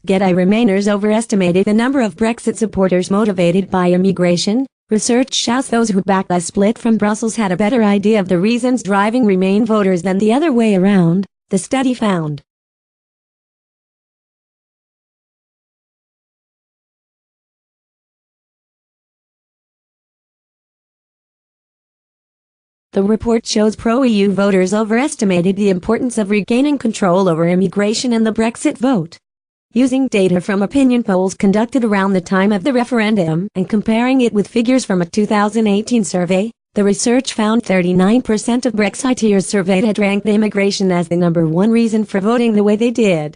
Remainers overestimated the number of Brexit supporters motivated by immigration. Research shows those who backed a split from Brussels had a better idea of the reasons driving Remain voters than the other way around, the study found. The report shows pro-EU voters overestimated the importance of regaining control over immigration in the Brexit vote. Using data from opinion polls conducted around the time of the referendum and comparing it with figures from a 2018 survey, the research found 39% of Brexiteers surveyed had ranked immigration as the #1 reason for voting the way they did.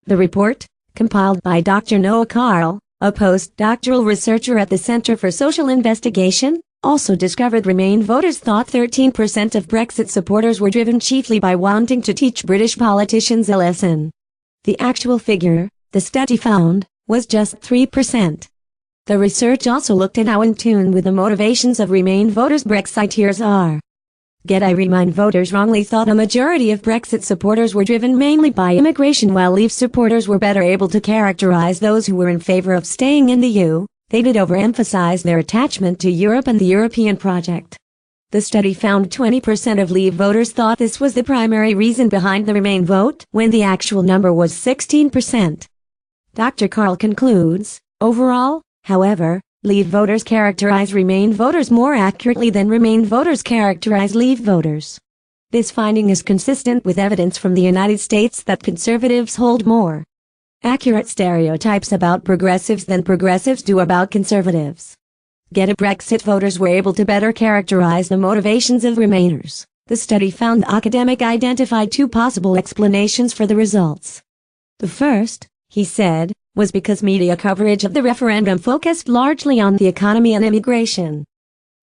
The report, compiled by Dr. Noah Carl, a postdoctoral researcher at the Center for Social Investigation, also discovered Remain voters thought 13% of Brexit supporters were driven chiefly by wanting to teach British politicians a lesson. The actual figure, the study found, was just 3%. The research also looked at how in tune with the motivations of Remain voters Brexiteers are. Remain voters wrongly thought a majority of Brexit supporters were driven mainly by immigration, while Leave supporters were better able to characterize those who were in favor of staying in the EU. They did overemphasize their attachment to Europe and the European project. The study found 20% of Leave voters thought this was the primary reason behind the Remain vote, when the actual number was 16%. Dr. Carl concludes, overall, however, Leave voters characterize Remain voters more accurately than Remain voters characterize Leave voters. This finding is consistent with evidence from the United States that conservatives hold more accurate stereotypes about progressives than progressives do about conservatives. Brexit voters were able to better characterize the motivations of Remainers. The study found the academic identified two possible explanations for the results. The first, he said, was because media coverage of the referendum focused largely on the economy and immigration.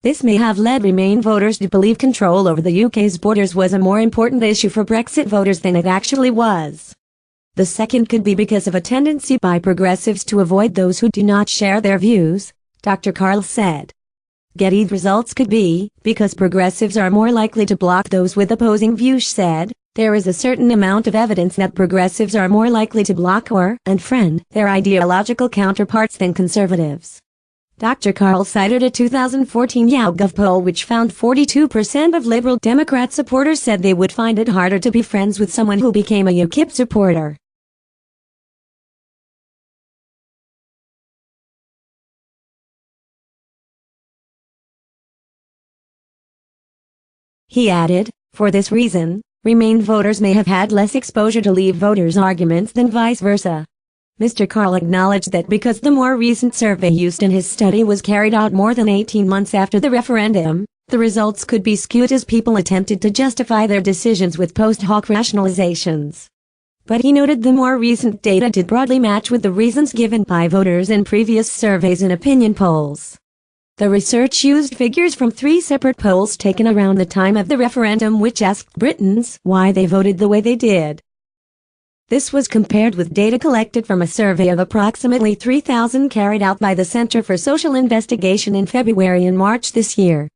This may have led Remain voters to believe control over the UK's borders was a more important issue for Brexit voters than it actually was. The second could be because of a tendency by progressives to avoid those who do not share their views, Dr. Carl said. Results could be because progressives are more likely to block those with opposing views said. There is a certain amount of evidence that progressives are more likely to block or unfriend their ideological counterparts than conservatives. Dr. Carl cited a 2014 YouGov poll which found 42% of Liberal Democrat supporters said they would find it harder to be friends with someone who became a UKIP supporter. He added, for this reason, Remain voters may have had less exposure to Leave voters' arguments than vice versa. Mr. Carl acknowledged that because the more recent survey used in his study was carried out more than 18 months after the referendum, the results could be skewed as people attempted to justify their decisions with post hoc rationalizations. But he noted the more recent data did broadly match with the reasons given by voters in previous surveys and opinion polls. The research used figures from 3 separate polls taken around the time of the referendum which asked Britons why they voted the way they did. This was compared with data collected from a survey of approximately 3,000 carried out by the Center for Social Investigation in February and March this year.